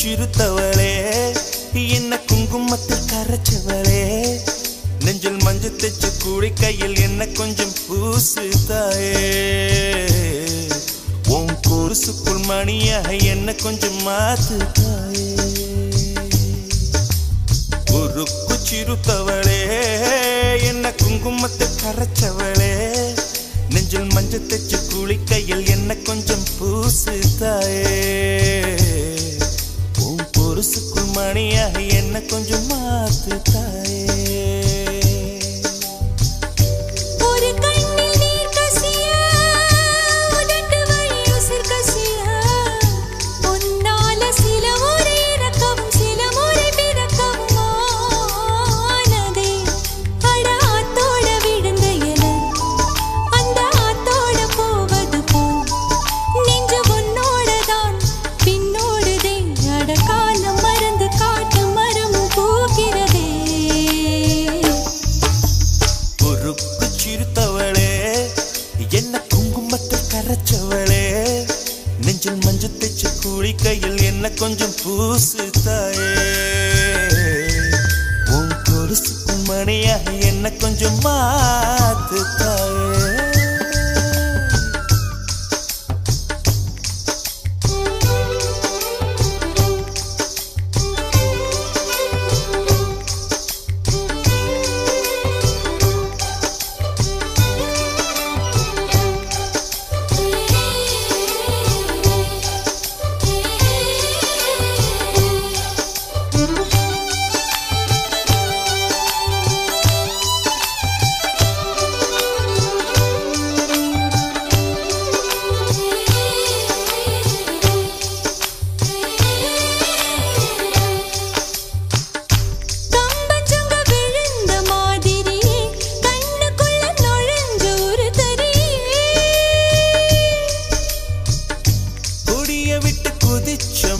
சிறுத்தவளே என்ன குங்குமத்தில் கரைச்சவளே நெஞ்சில் மஞ்சள் தைச்சு கூடி கையில் என்ன கொஞ்சம் பூசு தாயே உன் கொலுசுக்குள் மணியாக என்ன கொஞ்சம் மாத்து தாயே குறுக்கு சிறுத்தவளே என்ன குங்குமத்தில் கரைச்சவளே நெஞ்சில் மஞ்சள் தைச்சு கூடி கையில் என்ன கொஞ்சம் பூசு தாயே கொலுசுக்குள் மணியாக என்ன கொஞ்சம் மாத்து தாயே நெஞ்சில் மஞ்சள் தைச்சு கூடி கையில் என்ன கொஞ்சம் பூசு தாயே உன் கொலுசுக்குள் மணியாக என்ன கொஞ்சம் மாத்து தாயே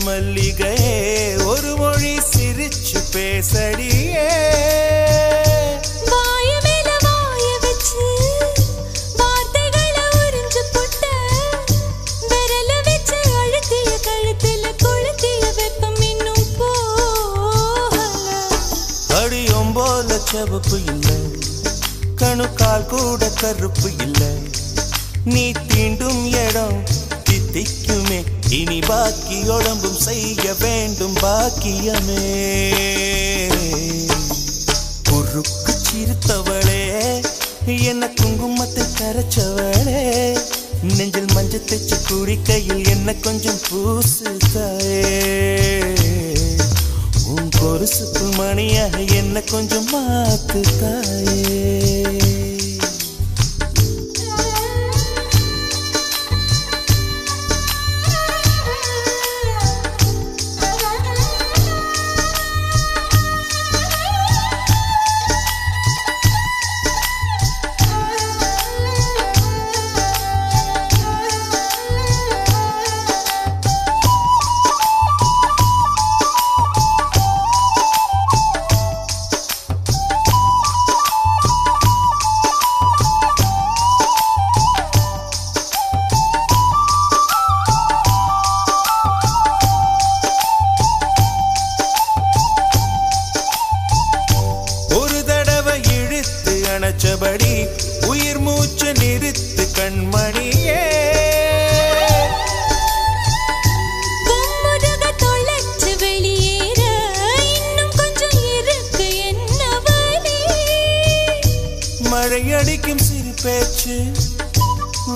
மல்லிகை ஒரு மொழி சிரிச்சு பேசடியே வாய மேல வாய வச்சு வார்த்தைகளை உறிஞ்சு போட்ட விரல வச்சு அழுத்திய கழுத்துல கொளுத்திய வெப்பம் இன்னும் போகல அடியும் போல செவப்பு இல்லை கணுக்கால் கூட கருப்பு இல்லை நீ தீண்டும் இடம் தித்திக்குமே இனி பாக்கி உடம்பும் செய்ய வேண்டும் பாக்கியமே குறுக்கு சிறுத்தவளே என்ன குங்குமத்தில் கரைச்சவளே நெஞ்சில் மஞ்சள் தைச்சு கூடி கையில் என்ன கொஞ்சம் பூசு தாயே உன் கொலுசுக்குள் மணியாக என்ன கொஞ்சம் மாத்து தாயே அணைச்சபடி உயிர் மூச்சு நிறுத்து கண்மணியே முதுக தொலைச்சு வெளியேற இன்னும் கொஞ்சம் இருக்கு என்ன வழி மழை அடிக்கும் சிறு பேச்சு,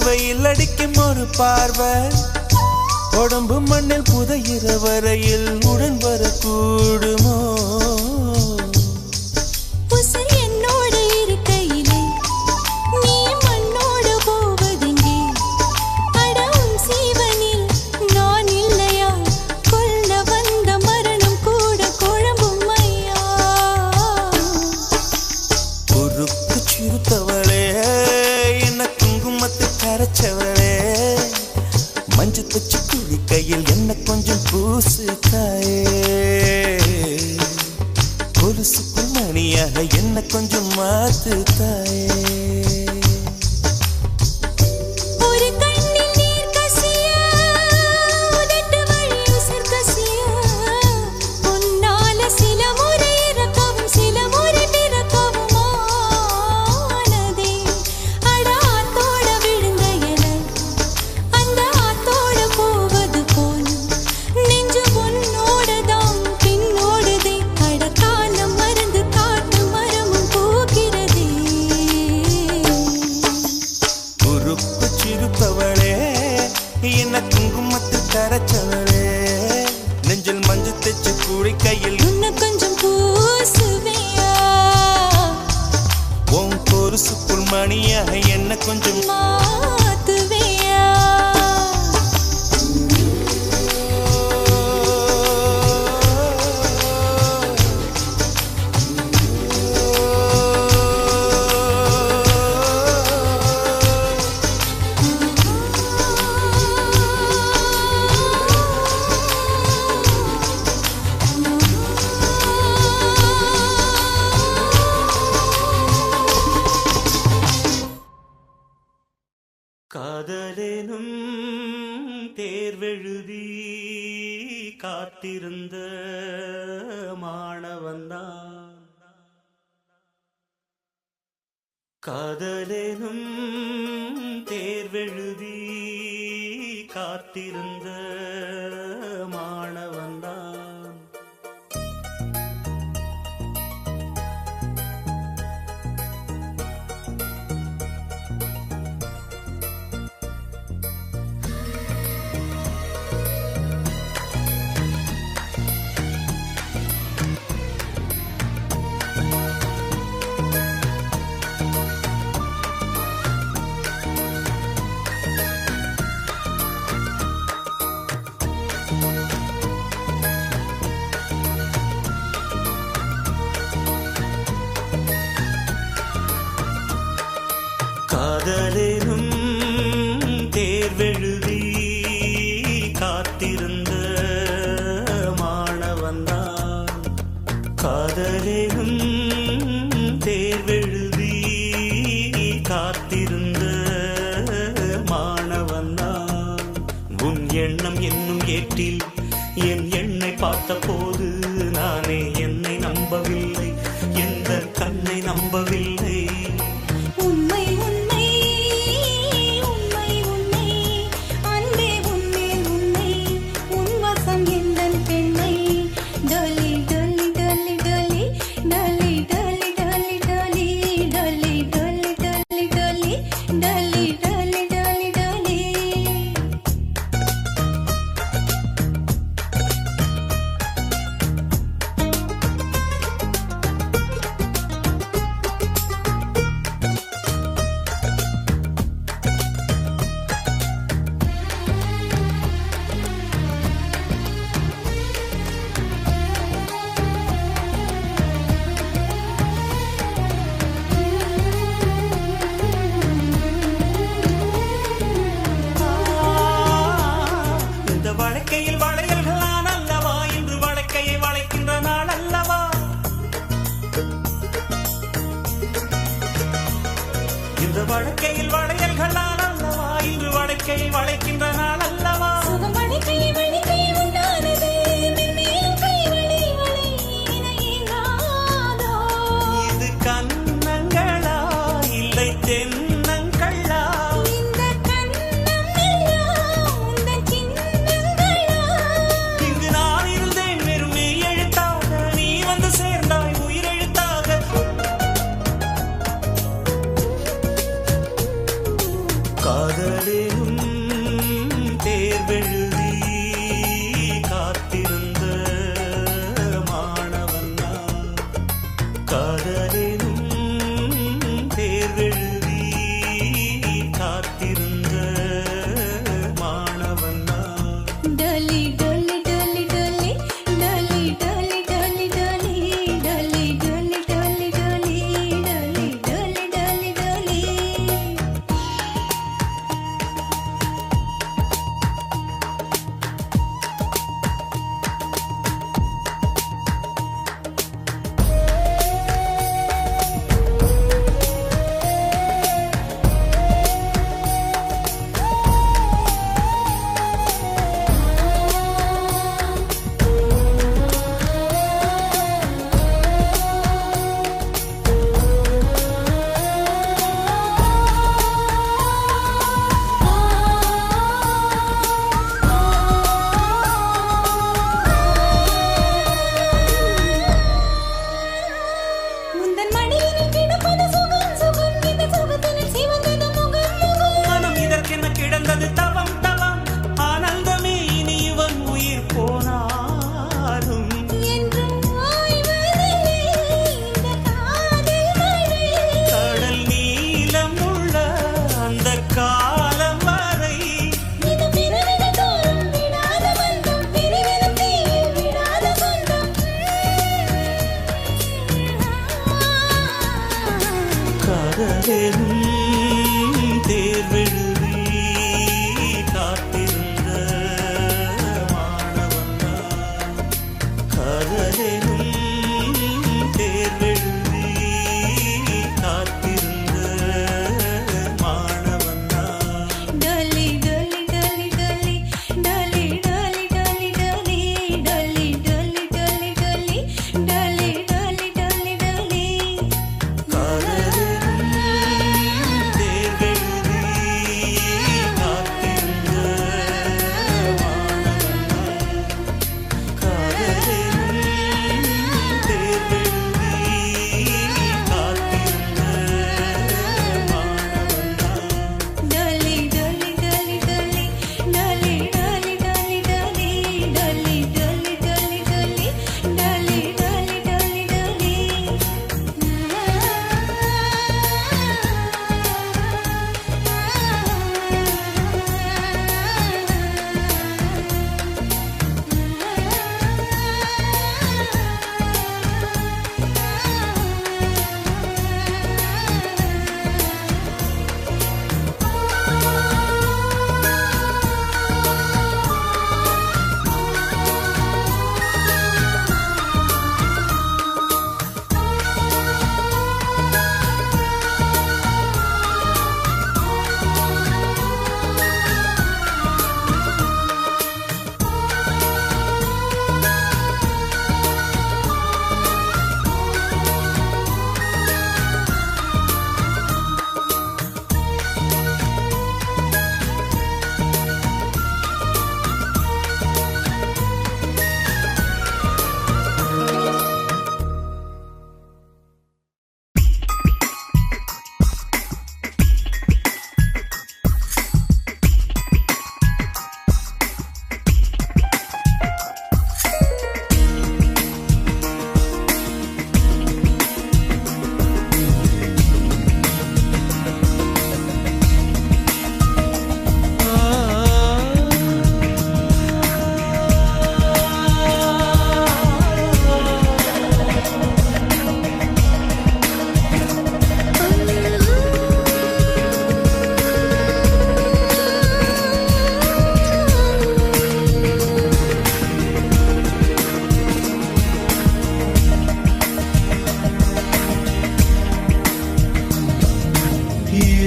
வெயில் அடிக்கும் ஒரு பார்வை, உடம்பு மண்ணில் புதையிற வரையில் உடன் வரக்கூடுமோ? என்னோட இருக்கையிலே நீ மண்ணோடு போவதெங்கே? அடவும் சீவனில் நான் இல்லையா? கொல்ல வந்த மரணம் கூட குழம்பும் ஐயா. பொறுப்பு சிறுத்தவளே, என்ன குங்குமத்தை கரைச்சவளே, மஞ்சள் தச்சு குழி கையில் என்ன கொஞ்சம் பூசு தாயே. கொலுசுக்குள் மணியாக என்ன கொஞ்சம் மாத்து தாயே. ஒரு கண்ணில் நீர் கசிய, உதட்டு வழி உசிர் கசிய, உன்னால சில முறை இறக்கவும் சில முறை பிறக்கவும் ஆனதே. அட ஆத்தோட விழுந்த இலை அந்த ஆத்தோட போவது போல் நெஞ்சு உன்னோடதான் பின்னோடுதே. அட காலம் மறந்து காட்டு மரமும் பூக்கிறதே. பொறுப்பு சிறுத்தவளே, என்ன குங்குமத்தை கரைச்சவளே, நெஞ்சில் மஞ்சள் தச்சு குழி கையில் உன்னை கொஞ்சம் பூசுவையா? உன் கொலுசுக்குள் மணியாக என்ன கொஞ்சம் மாத்துவையா? காதலேனும் தேர்வெழுதி காத்திருந்த மாணவன்தான், காதலேனும் தேர்வெழுதி காத்திருந்த மாணவன்தான். காதலேனும் தேர்வெழுதி காத்திருந்த மாணவன்தான், காதலேனும் தேர்வெழுதி காத்திருந்த மாணவன்தான். உன் எண்ணம் என்னும் ஏற்றில் என் எண்ணை பார்த்த போது நானே என்னை நம்பவில்லை, எந்த கண்ணை நம்பவில்லை. உண்மை உண்மை உண்மை உண்மை அன்பே உன்மேல் உண்மை, உன் வசம் எந்தன் பெண்மை. டொலி டொலி டொலி டொலி டொலி டொலி டொலி டொலி டொலி டொலி டொலி டொலி டொலி டொலி டொலி டொலி. வழக்கையில் வளையல்களான் அல்லவா, இன்று வழக்கையை வளைக்கின்ற நாள் அல்லவா. இந்த வழக்கையில் வளையல்களான் அல்லவா, இன்று வழக்கையை வளைக்கின்ற நாள் அல்லவா. சுகமணி கை மணி கை உண்டானது, மென்மேலும் கை வளை வளை என ஏங்காதோ. இது கன்னங்களா இல்லை தென்னங்களா? இந்த கண்ணம் எல்லாம் உந்தன் சின்னங்களா? இங்கு நான் இருந்தேன் வெறும் மெய் எழுத்தாக, நீ வந்து சேர்ந்தாய் உயிரெழுத்தாக. காதலினும் தேர்வெழுதி காத்திருந்த மாணவன் நான். டலி டலி டலி டலி டலி டலி டலி டலி டலி டலி டலி டலி டலி டலி டலி டலி முந்தன் மடியினில் கிடப்பது சுகம் சுகம் இந்த சுகத்தினில் சிவந்தது முகம் முகம் மனம் இதற்கென கிடந்தது தவம் தவம் ஆனந்தமே இனி இவன் உயிர் போனாலும் என்றும் ஓய்வதில்லை இந்த காதல் மழை கடல் நீளம் உள்ள அந்த காலம் வரை இது பிறவிகள் தோறும் விடாத பந்தம் பிரிவினும் தீயில் விடாத சொந்தம் காதலினும் தேர்வெழுதி காத்திருந்த மாணவன் நான். காதலினும் தேர்வெழுதி காத்திருந்த மாணவன் நான். டலி டலி டலி டலி டலி டலி டலி டலி டலி டலி டலி டலி டலி டலி டலி டலி காதலினும் தேர்வெழுதி காத்திருந்த மாணவன் நான். காதலினும் தேர்வெழுதி காத்திருந்த மாணவன் நான். டலி டலி டலி டலி டலி டலி டலி டலி டலி டலி டலி டலி டலி டலி டலி டலி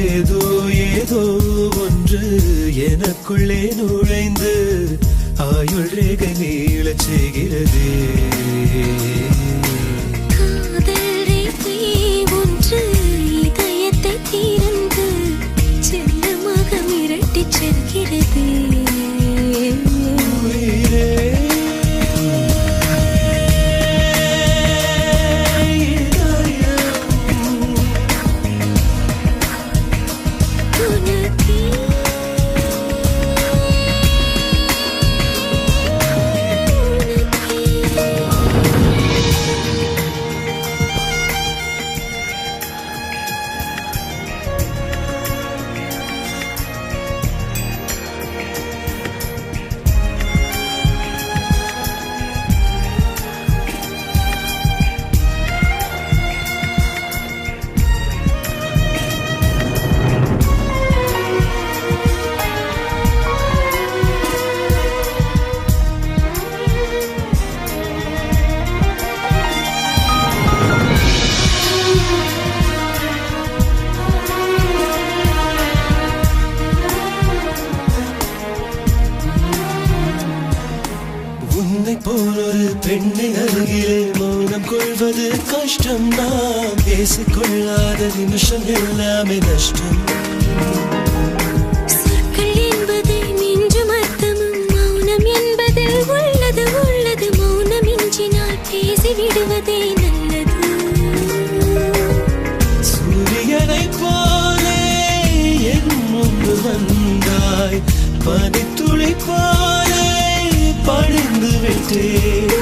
ஏதோ ஏதோ ஒன்று எனக்குள்ளே நுழைந்து ஆயுள் ரேகை நீளச் செய்கிறது. காதல் ரேகை ஒன்று இதயத்தை திறந்து செல்லமாக மிரட்டிச் செல்கிறது. உயிரே, உனக்கே உனக்கே சொல்வது கஷ்டம் நாம் பேசிக்கொள்ளாத நிமிஷம் எல்லாமே நஷ்டம் சொற்கள் என்பது நெஞ்சும் அர்த்தமும் மௌனம் என்பதில் உள்ளது உள்ளது மௌனம் இன்றினால் பேசிவிடுவதே நல்லது சூரியனை போலே என் முன்பு வந்தாய் பனித்துளி போலே பணிந்து விட்டேன்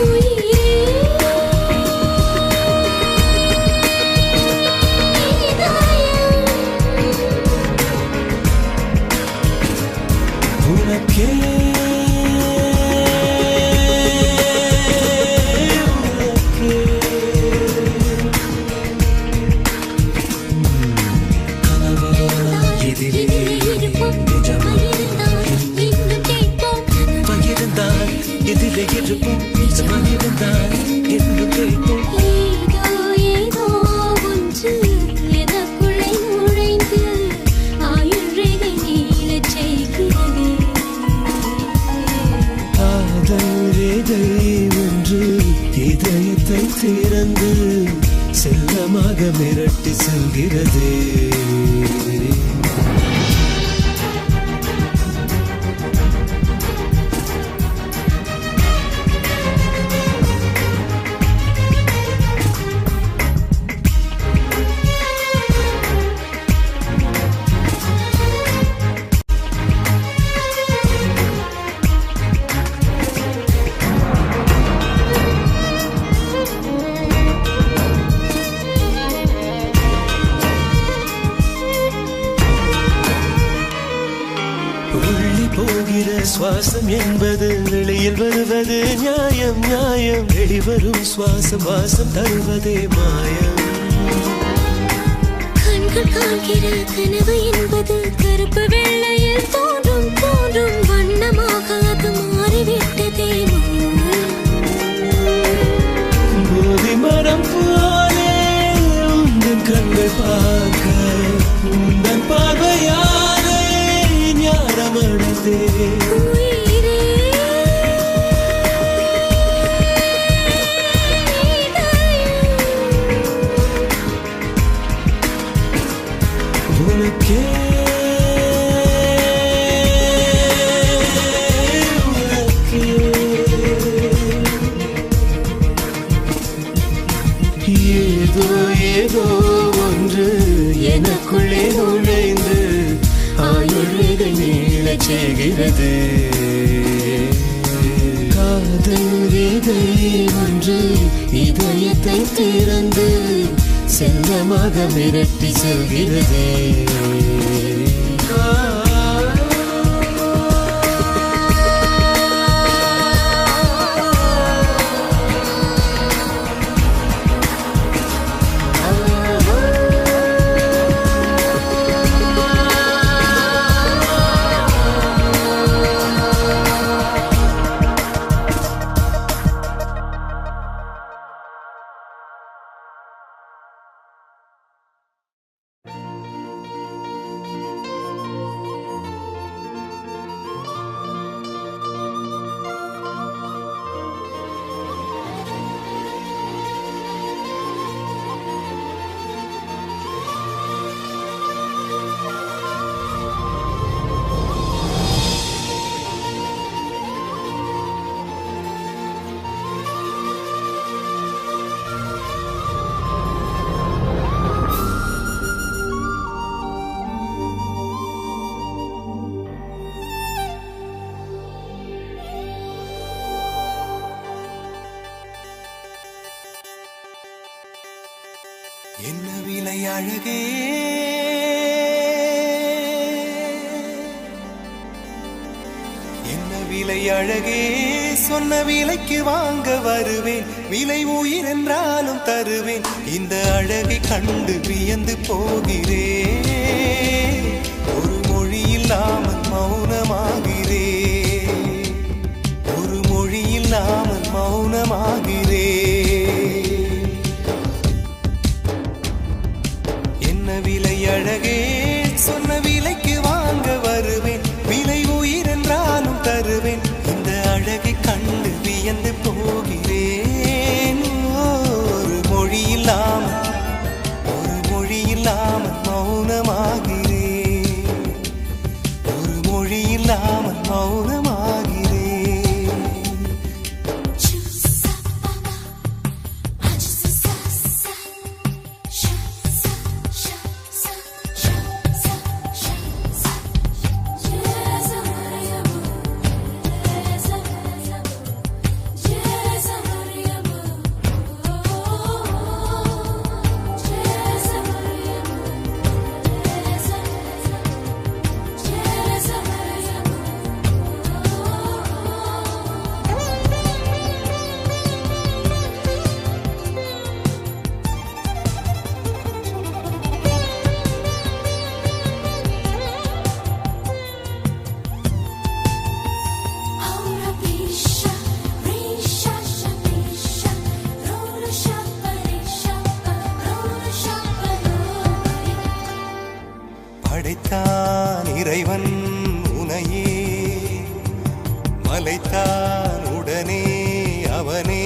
உனக்கே ஏதோ ஒன்று எனக்குள்ளே நுழைந்து ஆயுள் ரேகை நீளச் செய்கிறது காதல் ரேகை ஒன்று இதயத்தை திறந்து செல்லமாக மிரட்டி செல்கிறது உள்ளி போகிற சுவாசம் என்பது வெளியில் வருவது நியாயம் நியாயம் வெளிவரும் சுவாசம் வாசம் தருவதே மாயம் கண்கள் காண்கிற கனவு என்பது கருப்பு வெள்ளையில் தோன்றும் தோன்றும் வண்ணமாக அது மாறிவிட்டதே போதி மரம் போலே உந்தன் கண்கள் பார்க்க உந்தன் பார்வையாலே ஞானமடைந்தே உனக்கே ஏதோ ஏதோ ஒன்று எனக்குள்ளே நுழைந்து ஆயுள் ரேகை நீளச் செய்கிறது காதல் ரேகை ஒன்று இதயத்தை திறந்து செல்லமாக மிரட்டி செல்கிறது என்ன விலை அழகே என்ன விலை அழகே சொன்ன விலைக்கு வாங்க வருவேன் விலை உயிர் என்றாலும் தருவேன் இந்த அழகை கண்டு வியந்து போகிறேன் ஒரு மொழி இல்லாமல் மௌனமாகிறேன் ஒரு மொழி இல்லாமல் மௌனமாகிறேன் விலை அழகே சொன்ன விலைக்கு வாங்க வருவேன் விலை உயிர் என்றாலும் தருவேன் இந்த அழகை கண்டு வியந்து போகிறேன் ஒரு மௌனமாகிறேன், ஒரு மொழி இல்லாமல் மௌனமாகிறேன். படைத்தான் இறைவன் உனையே, மலைத்தான் உடனே அவனே.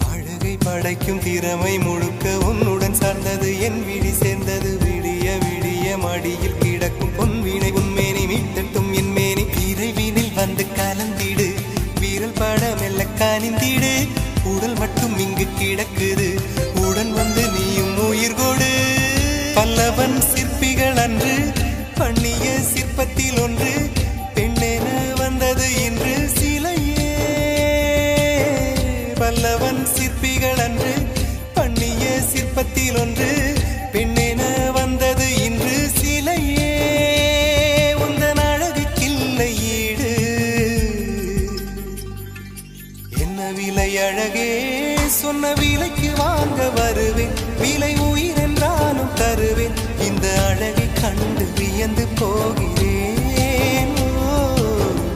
அழகை படைக்கும் திறமை முழுக்க உன்னுடன் சார்ந்தது, என் விழி சேர்ந்தது. விடிய விடிய மடியில் கிடக்கும் பொன்வினை உன்மேனி மீட்டட்டும் என் மேனி. இறைவினில் வந்து கலந்திடு, வீரல் பட மெல்ல காணிந்திடு. உடல் மட்டும் இங்கு கிடக்குது, உடன் வந்து நீயும் உயிர் கொடு. பல்லவன் சிற்பிகள் அன்று பண்ணிய சிற்பத்தில் ஒன்று, பெண்ணென வந்தது இன்று சிலையே. பல்லவன் சிற்பிகள் அன்று பண்ணிய சிற்பத்தில் ஒன்று, பெண்ணென வந்தது இன்று சிலையே. உந்தன் அழகுக்கில்லை ஈடு, என்ன விலை அழகே, சொன்ன விலைக்கு வாங்க வருவேன். விலை உயிர் என்றாலும் தருவேன், இந்த அழகை கண்டு வியந்து போகிறேன்.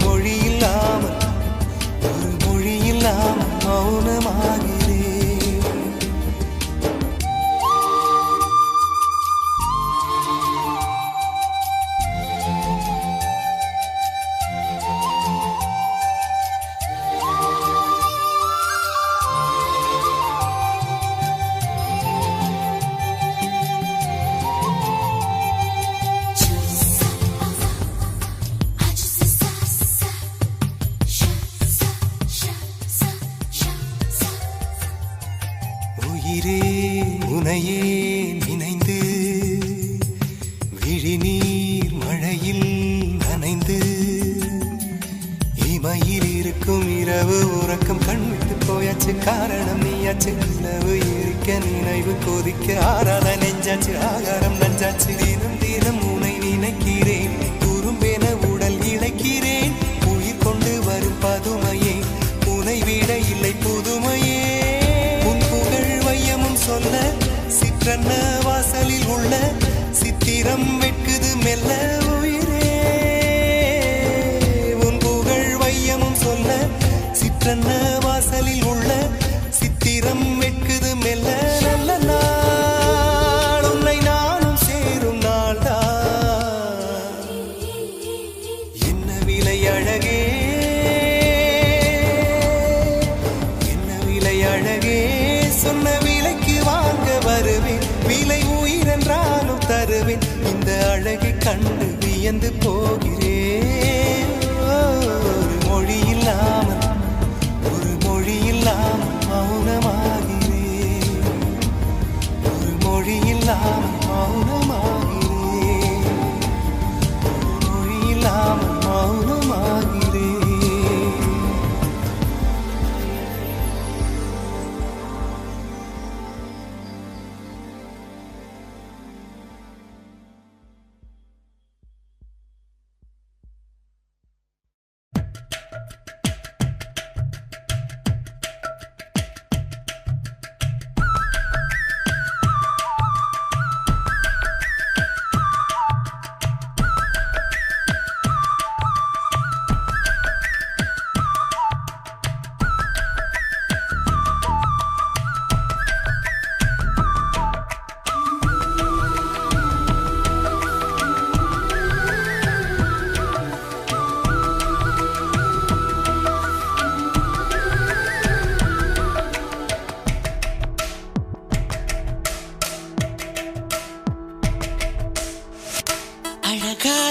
மொழி இல்லாமல், ஒரு மொழி இல்லாமல் மௌனமாகிறேன். உயிரே உனையே நினைந்து, விழிநீர் மழையில் நனைந்து. இமையில் இருக்கும் இரவு உறக்கம் கண் விட்டு போயாச்சு, காரணம் நீயாச்சு. நிலவு எரிக்க நினைவு கொதிக்க ஆறாத நெஞ்சாச்சு, ஆகாரம் நஞ்சாச்சு. தினம் தினம் உனை நினைக்கிறேன், குறும்பென உடல் இழைக்கிறேன். உயிர் கொண்டு வரும் பதுமையே, உனை விட இல்லை புதுமையே. சொல்ல சிற்றன்ன வாசலில் உள்ள சித்திரம் வெட்குது மெல்ல உயிரே. உன் புகழ் வையமும் சொல்ல சிற்றன்ன வாசலில் உள்ள சித்திரம் வெட்குது மெல்ல. நல்ல நாள் உன்னை நானும் சேரும் நாள்தான், என்ன விலை அழகே, என்ன விலை அழகே, சொன்ன விலைக்கு வாங்க வருவேன். விலை உயிர் என்றாலும் தருவேன், இந்த அழகை கண்டு வியந்து போகிறேன். ஒரு மொழி இல்லாமல், ஒரு மொழி இல்லாமல் மௌனமாகிறேன், ஒரு மொழி இல்லாமல் மௌனமாகிறேன், ஒரு மொழி இல்லாமல் மௌனமாகிறேன்.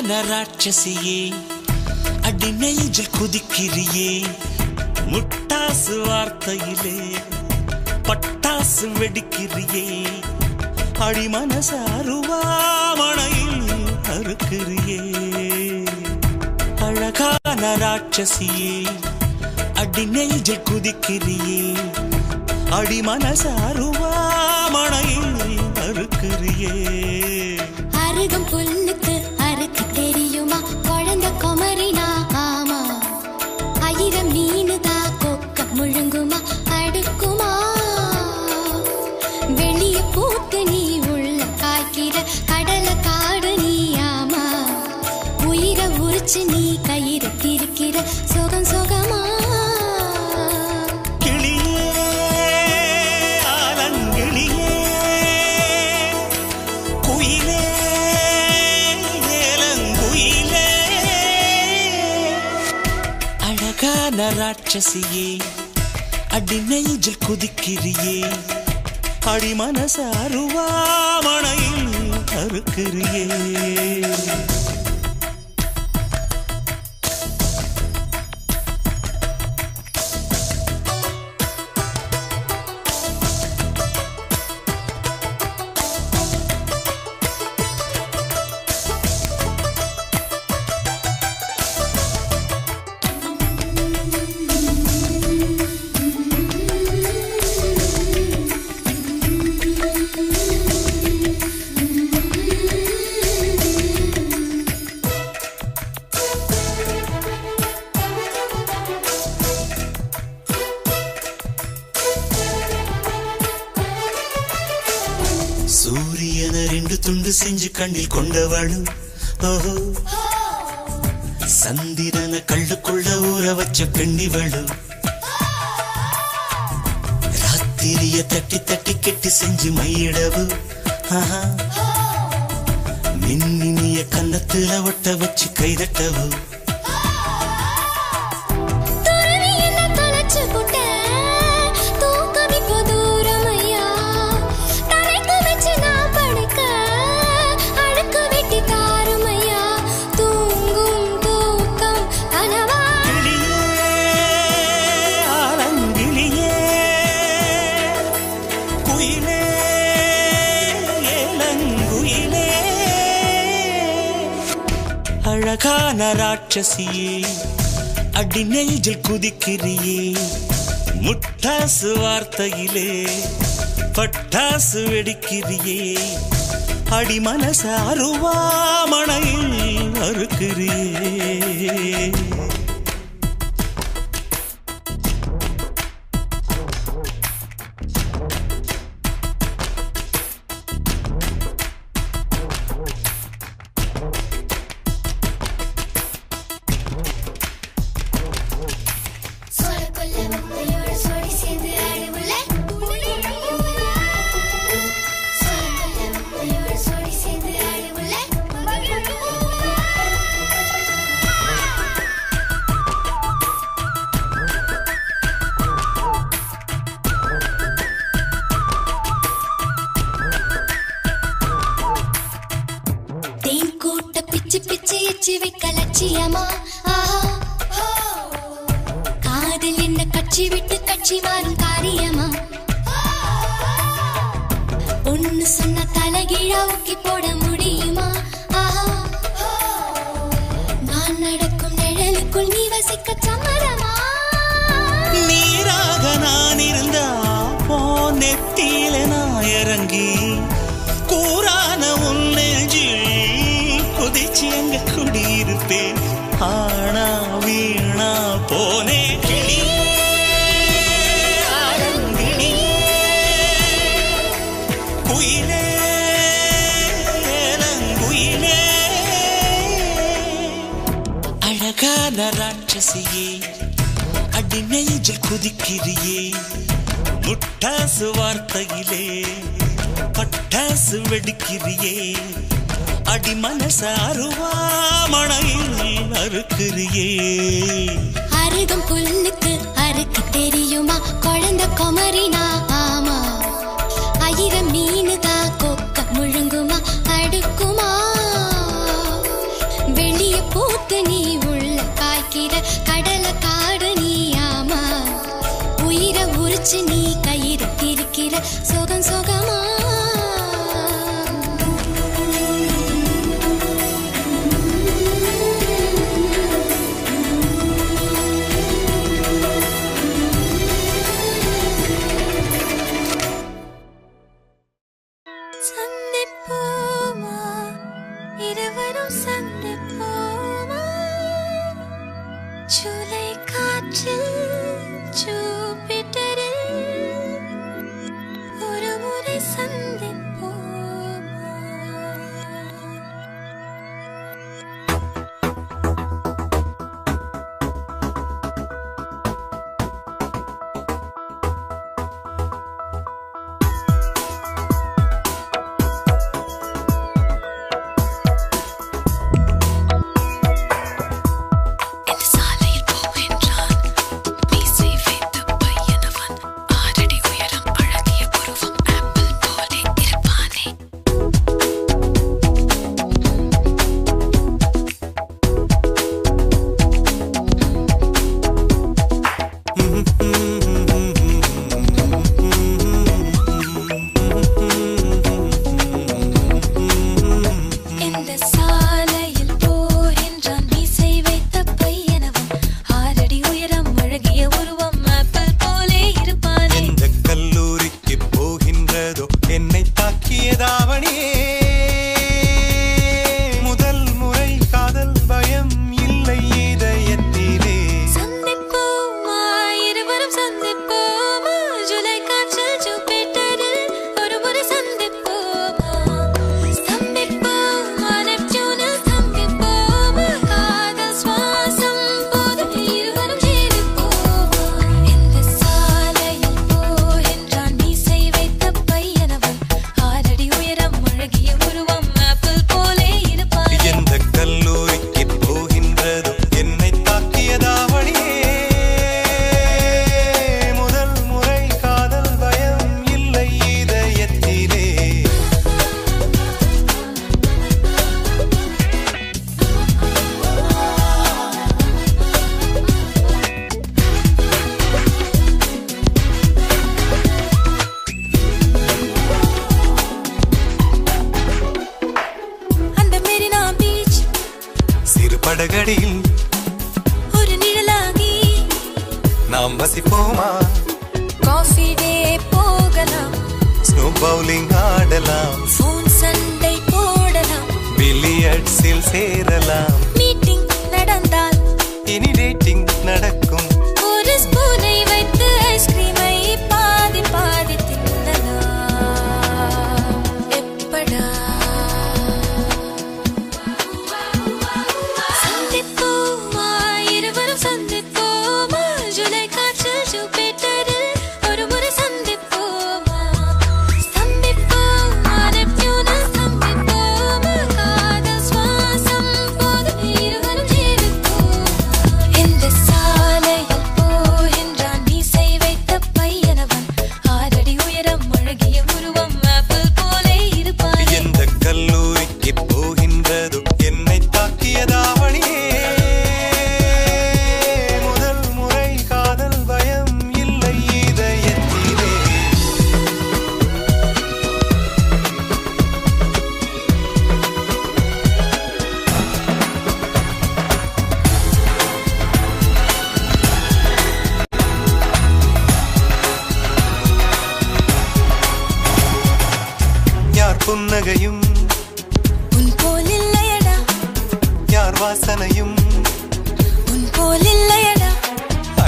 அழகான ராட்சசியே அடி நெஞ்சில் குதிக்கிறியே முட்டாசு வார்த்தையிலே பட்டாசு வெடிக்கிறியே அடி மனசு அருவாமணையில் அறுக்கிறியே அழகான ராட்சசியே அடி நெஞ்சில் குதிக்கிறியே அடி மனசு அருவாமணையில் அறுக்கிறியே அருகம் புல்லுக்கு அறுக்க தெரியுமா குழந்தை குமரினா ஆமா ஆயிரம் மீனுதா கொக்க முழுங்குமா அடுக்குமா வெளிய பூத்து நீ உள்ள காய்க்கிற கடல காடு நீ ஆமா உயிரை உரிச்சு நீ கயிறு திரிக்கிற சுகம் சுகமா ராட்சசியே அடி நெஞ்சில் குதிக்கிறியே அடி மனசு அருவாமணையில் அறுக்கிறியே சூரியன ரெண்டு துண்டு செஞ்சு கண்ணில் கொண்டவளு ஓஹோ சந்திரன கள்ளுக்குள்ள ஊற வச்ச பெண்ணிவளு ராத்திரிய தட்டி தட்டி கெட்டி செஞ்சு மையிடவு மின்னினிய கன்னத்துல ஒட்ட வச்சு கைதட்டவு அழகான ராட்சசியே அடி நெஞ்சில் குதிக்கிறியே முட்டாசு வார்த்தையிலே பட்டாசு வெடிக்கிறியே அடி மனசு அருவாமணையில் அறுக்கிறியே காதல் என்ன கட்சி விட்டு கட்சி மாறும் காரியமா ஒன்னு சொன்ன தலைகீழா ஊக்கி போட முடியுமா நான் நடக்கும் நிழலுக்குள் நீ வசிக்க சம்மதமா நீராக நான் இருந்தா போ நெத்தியில நான் இறங்கி கூறான உன் நெஞ்சில் குதிச்சு எங்க குடியிருப்பேன் ஆனா வீணா போனே கிளி குயிலே குயிலே அழகான ராட்சசியே அடி நெஞ்சில் குதிக்கிறியே முட்டாசு வார்த்தையிலே பட்டாசு வெடிக்கிறியே அடி மனசு அருவாமணையில் அறுக்கிறியே அருகம் புல்லுக்கு அறுக்க தெரியுமா குழந்தை குமரினா ஆமா ஆயிரம் மீனுதா கொக்க முழுங்குமா அடுக்குமா காற்றில் ஜூபிட்டரில் ஒரு முறை சந்திப்போமா? படகடியில் ஒரு நிழலாகி நாம் வசிப்போமா? காஃபி டே போகலாம், ஸ்னோ பவுலிங் ஆடலாம், ஃபோன் சண்டை போடலாம், பில்லியர்ட்ஸில் சேரலாம். மீட்டிங் நடந்தால் இனி டேட்டிங் நடக்கும். ஒரு ஸ்பூனை வைத்து ஐஸ்கிரீமை பாதி பாதி தின்னலாம். எப்படா சந்திப்போமா, இருவரும் சந்திப்போமா? ஜூலை காற்றில் ஜூபிட்டரில் ஒரு முறை சந்திப்போமா? ஸ்தம்பிப்போமா, நெப்டியூனில் ஸ்தம்பிப்போமா? காதல் சுவாசம் போதும் இருவரும் ஜீவிப்போமா? இந்த சாலையில் போகின்றான் மீசை வைத்த பையனவன், 6 அடி உயரம், அழகிய உருவம், ஆப்பிள் போலே இருப்பான். எந்த கல்லூரிக்கு போகின்றதோ என்னை தாக்கியதாவணியே. முதல் முறை காதல் பயம் இல்லை இதயத்திலே. யார் புன்னகையும் உன் போல் இல்லையடா, யார் வாசனையும் உன் போல் இல்லையடா,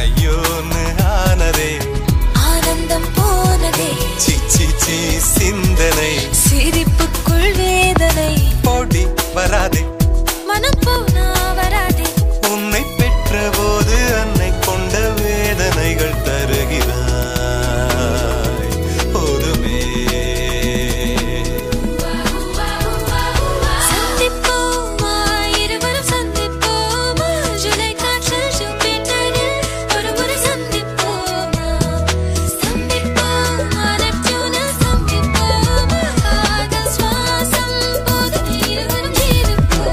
ஐயோன்னு ஆனதே. ஆனந்தம் போனதே, சி சி சி சிந்தனை சிரிப்புக்குள் வேதனை, ஓடி வராதே. மனம் போனா வராதே. உன்னை பெற்ற போது அன்னை கொண்ட வேதனைகள் தருகிறாய். போதுமே. சந்திப்போமா, இருவரும் சந்திப்போமா? ஜூலை காற்றில் ஜூபிட்டரில் ஒரு முறை சந்திப்போமா? ஸ்தம்பிப்போமா, நெப்டியூனில் ஸ்தம்பிப்போமா? காதல் சுவாசம் போதும் இருவரும் ஜீவிப்போமா?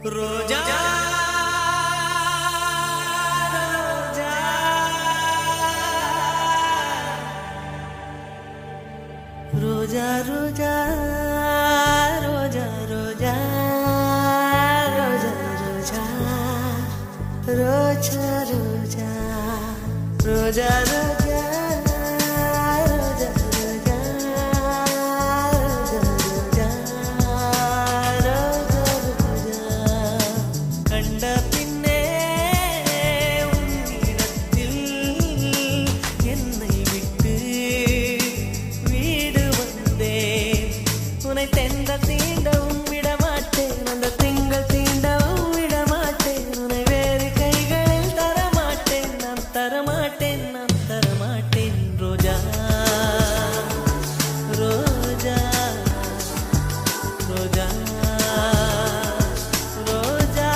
ரோஜா ரோஜா ரோஜா ரோஜா ரோஜா ரோஜா ரோஜா ரோஜா ரோஜா ரோஜா ரோஜா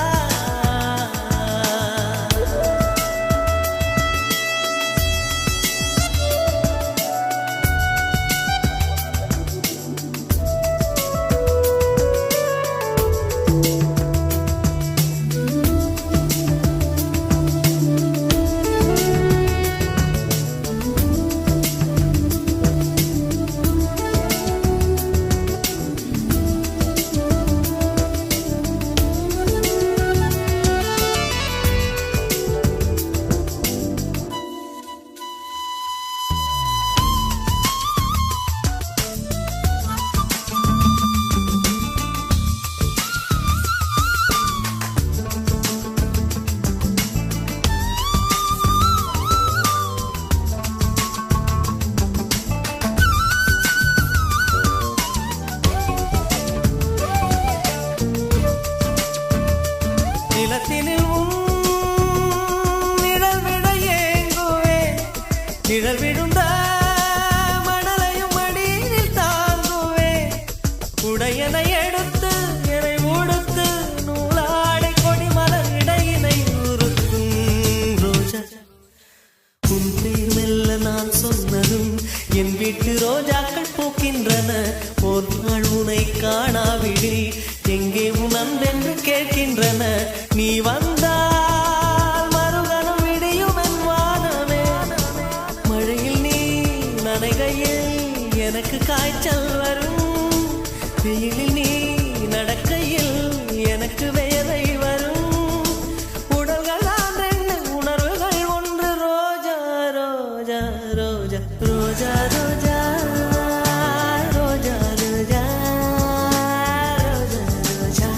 நிழல் விழுந்த மணலையும் மடியில் தாங்குவே உடையனை எடுத்து என்னை உடுத்து நூலாடை கொடி மலர் இடையினை உறுத்தும் ரோஜா உன் பேர் மெல்ல நான் சொன்னதும் என் வீட்டு ரோஜாக்கள் பூக்கின்றன ஒரு நாள் உனை காணாவிடில் எங்கே உன் அன்பென்று கேட்கின்றன நீ வந்தால் மறுகணம் விடியும் என் வானமே மழையில் நீ நனைகையில் எனக்கு காய்ச்சல் வரும் வெயிலில் நீ நடக்கையில் எனக்கு வேலை வரும் உடல்கள் ரெண்டு உணர்வுகள் ஒன்று ரோஜா ரோஜா ரோஜா ரோஜா ரோஜா ரோஜா ரோஜா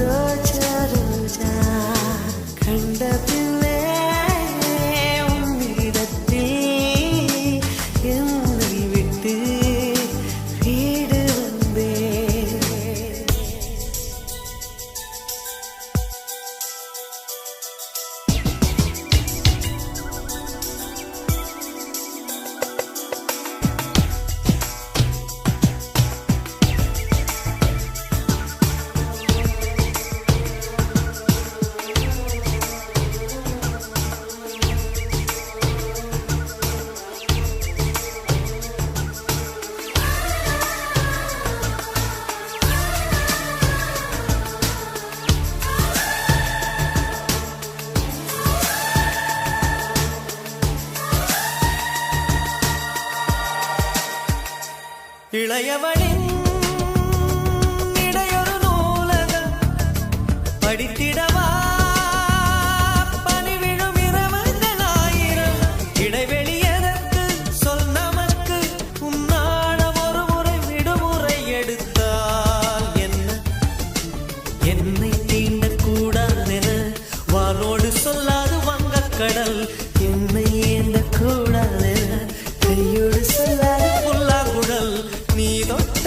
ரோஜா ரோஜா கண்ட பிள்ளை உன்னிடத்தில் என்னை விட்டு வீடு வந்தேன். இளையவனின் இடையொரு நூலகம் படித்திடவா பனிவிழும் இரவுகள் ஆயிரம் இடைவெளி எதற்கு சொல் நமக்கு உன்னாட ஒரு முறை விடுமுறை எடுத்தால் என்ன என்னை தீண்டக்கூடாதென வானோடு சொல்லாது வங்கக்கடல் என்னை ஏந்தக்கூடாதென கையோடு சொல்லாது புல்லாங்குழல் நீ தொட்ட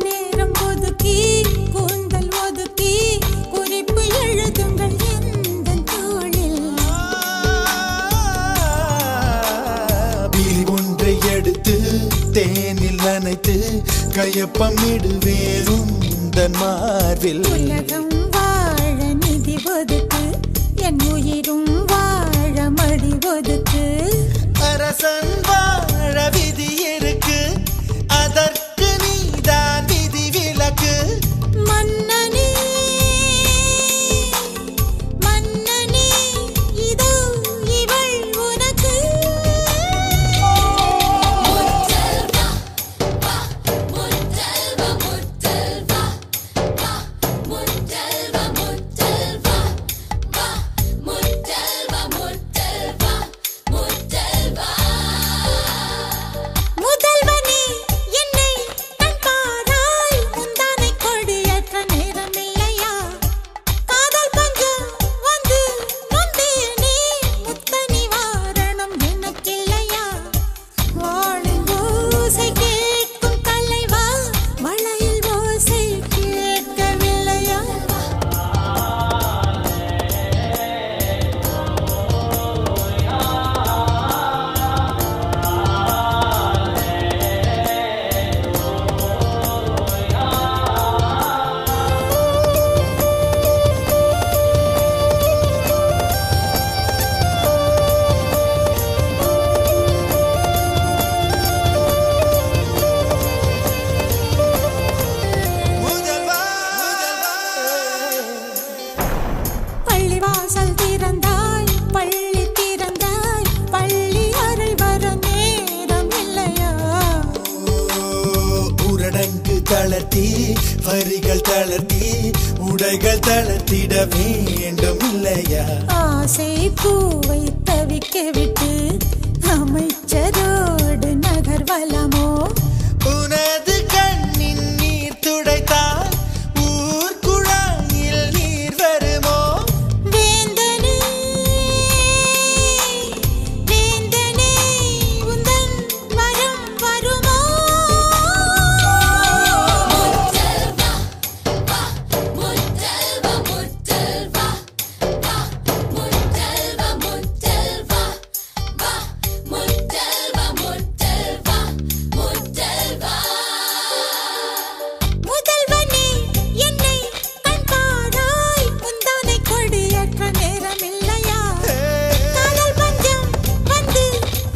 நேரம் ஒதுக்கி கூந்தல் ஒதுக்கி குறிப்பு எழுதுங்கள் எந்தன் தோளில். பிரி ஒன்றை எடுத்து தேனில் நனைத்து கையொப்பம் இடுவேரும் தன் மார்பில். உலகம் வாழ நிதி ஒதுக்கு என் உயிரும் வாழ மடி ஒதுக்கு. அரசன் வாழ விதி இருக்கு அதற்கு நீதான் விதி விலக்கு. மன்னனே மன்னனே இதோ இவள் உனக்கு. முத்தல்வா வா முத்தல்வா முத்தல்வா வா முத்தல்வா முத்தல்வா வா முத்தல்வா முத்தல்வா முத்தல்வா. முதல்வனே என்னை கண் பாராய் முந்தானை கொடியேற்ற நேரமில்லையா. காதல் பஞ்சம் வந்து நொந்தேனே முத்த நிவாரணம் எனக்கில்லையா. வாளில் ஓசை கேட்கும் தலைவா மழையில் ஓசை கேட்கவில்லையா. முதல்வா பள்ளிவாசல் திறந்தாய் பள்ளி திறந்தாய் பள்ளி அறை வர நேரம் இல்லையா. ஊரடங்கு தளர்த்தி வரிகள் தளர்த்தி உடைகள் தளர்த்திட வேண்டும் இல்லையா. ஆசை பூவை தவிக்க விட்டு அமைச்சரோடு நகர்வலமோ. உனது கண்ணின் நீர் துடைத்தால் ஊர் குழாயில் நீர் வருமோ. வேந்தனே வேந்தனே உந்தன் வரம் வருமோ. முத்தல்வா வா முத்தல்வா முத்தல்வா வா முத்தல்வா முத்தல்வா வா முத்தல்வா முத்தல்வா முத்தல்வா. முதல்வனே என்னை கண் பாராய் முந்தானை கொடியேற்ற நேரமில்லையா. காதல் பஞ்சம் வந்து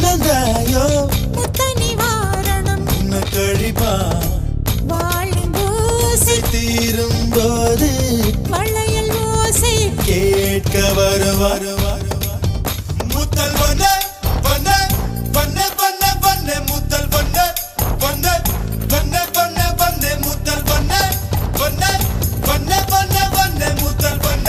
நந்தாயோ முத்த நிவாரணம் உன்னை கழிப்பா வாழின் ஓசை தீரும் போது மழையில் ஓசை கேட்க வருவார். முத்தல் வண்ண வண்ண வண்ண வண்ண வண்ண முத்தல் வண்ண வண்ண வண்ண வண்ண வண்ண முத்தல் வண்ண வண்ண வண்ண வண்ண வண்ண முத்தல் வண்ண.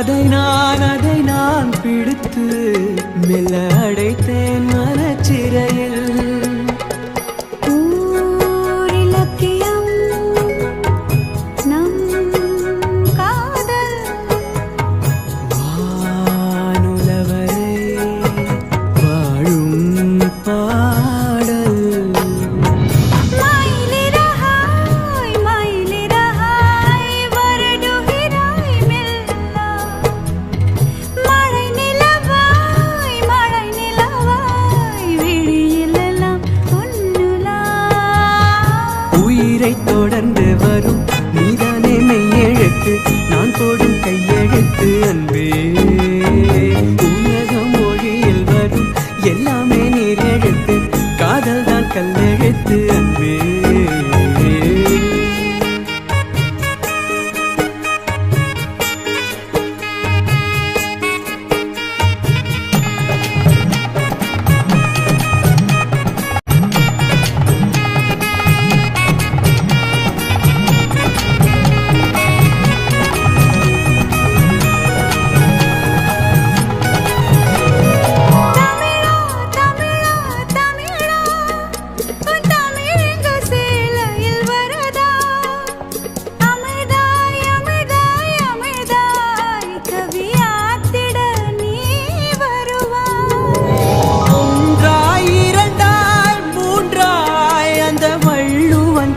அதை நான் பிடித்து மெல்ல அடைத்தேன் மனச்சிறையில். தொடர்ந்து வரும் நீதானே மெய்யெழுத்து, நான் போடும் கையெழுத்து அன்பே. உலக மொழியில் வரும் எல்லாமே நீர் எழுத்து, காதல் தான் கல்லெழுத்து அன்பே.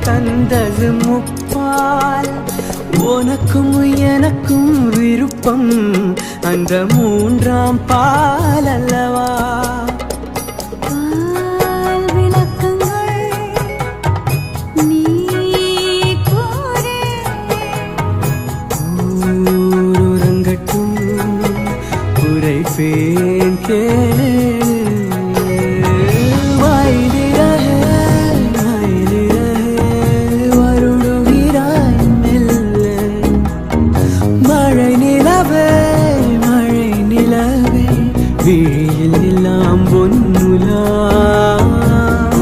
தந்தது முப்பால், உனக்கும் எனக்கும் விருப்பம் அந்த மூன்றாம் பால் அல்லவா. ஊரங்கட்டும் குறைப்பேன் கேளு. விழியில் எல்லாம் பொன்னுலா.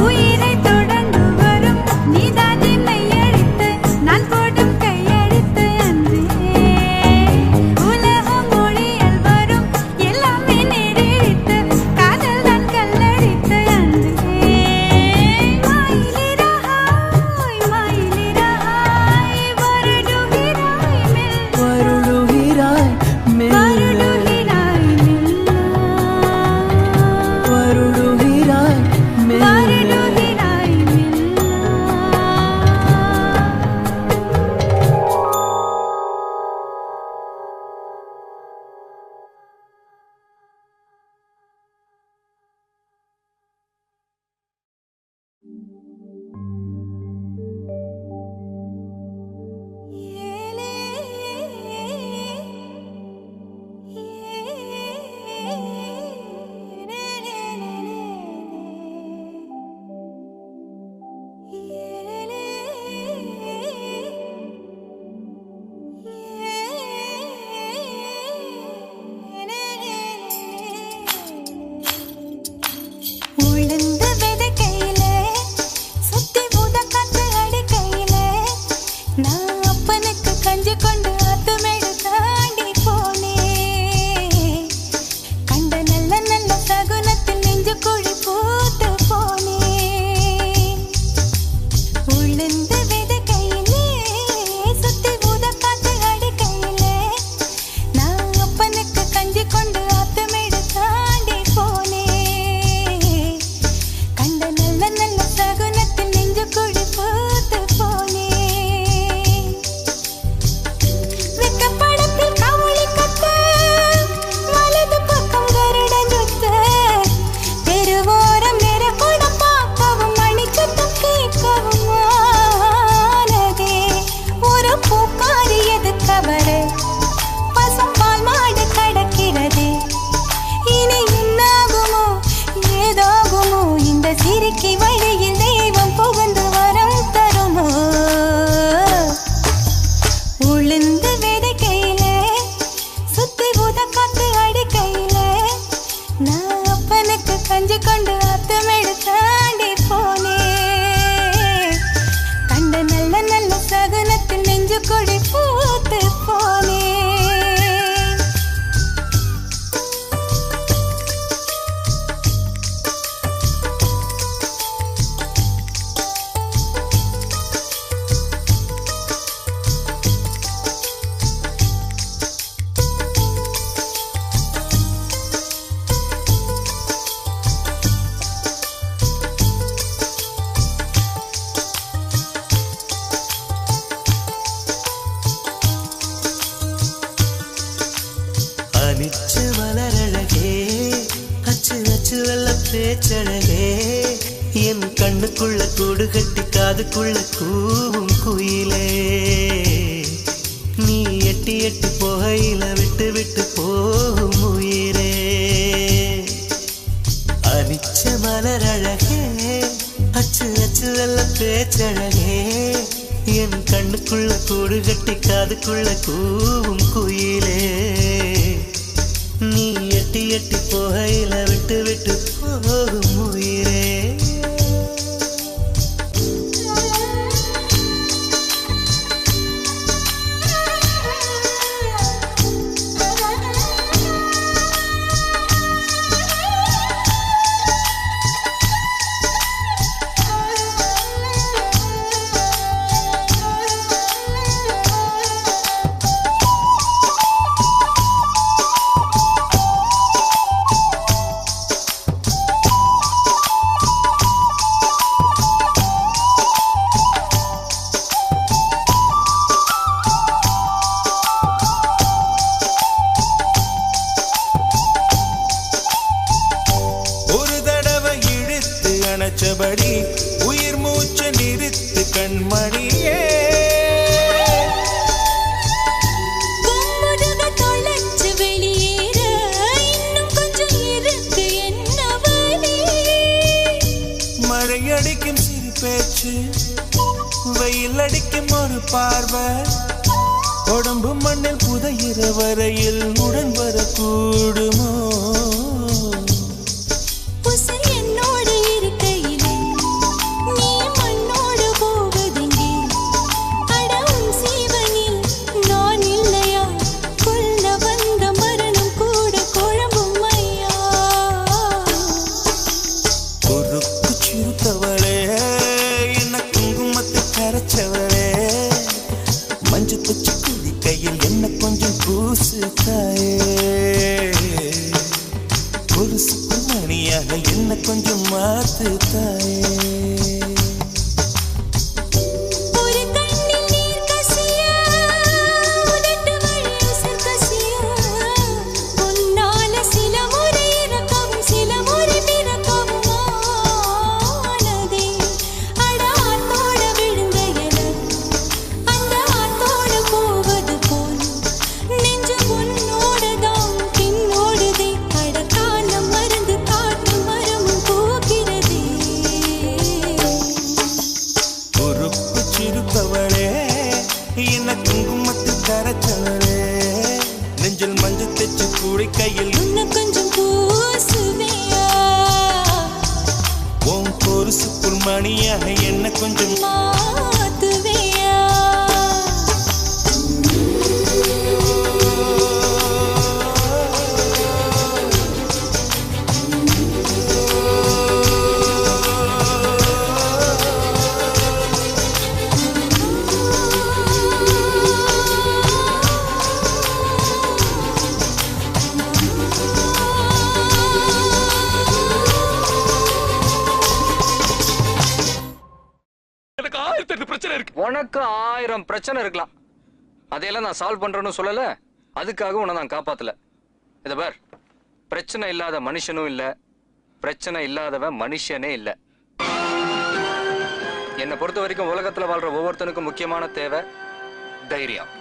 உயிரை தொடர்ந்து வரும் நீதான் என்னை அழைத்து, நான் போடும் கையெழுத்து அன்பே. உலக மொழியில் வரும் எல்லாமே நீரெழுத்து, காதல் தான் கல்லெழுத்து அன்பே. மயிலிறகாய் மயிலிறகாய் வருடுகிறாய் மெல்ல, வருடுகிறாய் மெல்ல, தெருவோரம் நிற கூட பார்க்கவும் மணிச்சத்தம் கேட்கவும் பேச்சழகே என் கண்ணுக்குள்ள கூடு கட்டி காதுக்குள்ள கூவும் குயிலே நீ எட்டி எட்டி போகையில விட்டு விட்டு போகும் உயிரே அனிச்ச மலரழகே அச்சு அச்சு வெள்ள பேச்சழகே என் கண்ணுக்குள்ள கூடு கட்டி காதுக்குள்ள கூவும் குயிலே நீ எட்டி எட்டி போகையில விட்டு விட்டு போகும் உயிரே நினைச்சபடி உயிர் மூச்சு நிறுத்து கண்மணியே தொலைச்சு வெளியேற இன்னும் கொஞ்சம் இருக்கு என்ன வழி மழை அடிக்கும் சிறு பேச்சு வெயில் அடிக்கும் ஒரு பார்வை உடம்பு மண்ணில் புதையிற வரையில் உடன் வரக்கூடுமோ மஞ்சு தச்சு குடி கையில் என்ன கொஞ்சம் பூசு தாயே ஒரு சுப்பிரமணியாக என்ன கொஞ்சம் மாத்து தாயே நெஞ்சில் மஞ்சு தெச்சு கூடி கையில் இன்னும் கொஞ்சம் பூசுவியா உன் ஒரு சுப்பிரமணியாக என்ன கொஞ்சம் மாத்துவியா உனக்கு 1000 பிரச்சனை இருக்கலாம் அதையெல்லாம் நான் சால்வ் பண்றேன்னு சொல்லல அதுக்காக உன்னை நான் காப்பாத்தல இத பார் பிரச்சனை இல்லாத மனுஷனும் இல்ல பிரச்சனை இல்லாதவன் மனுஷனே இல்ல என்னை பொறுத்த வரைக்கும் உலகத்துல வாழ்ற ஒவ்வொருத்தனுக்கும் முக்கியமான தேவை தைரியம்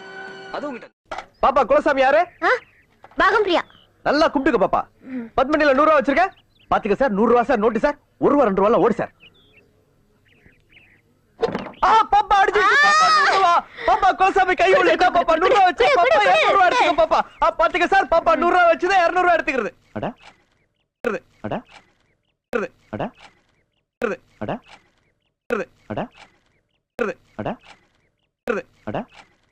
அது உங்ககிட்ட பாப்பா குலசாமி யாரு பாகம் பிரியா நல்லா கூப்பிட்டுக்க பாப்பா பத்மனில 100 ரூபா வச்சிருக்க பாத்துக்க சார் 100 ரூபா சார் நோட்டு சார் 1 ரூபா 2 ரூபா ஓடு சார் பாப்பா அடிச்சு பாப்பா குலசாமி கை உள்ளே பாப்பா 100 ரூபா வச்சு பாப்பா 200 ரூபா எடுத்துக்க பாப்பா பாத்துக்க சார் பாப்பா 100 ரூபா வச்சுதான் 200 ரூபா எடுத்துக்கிறது அட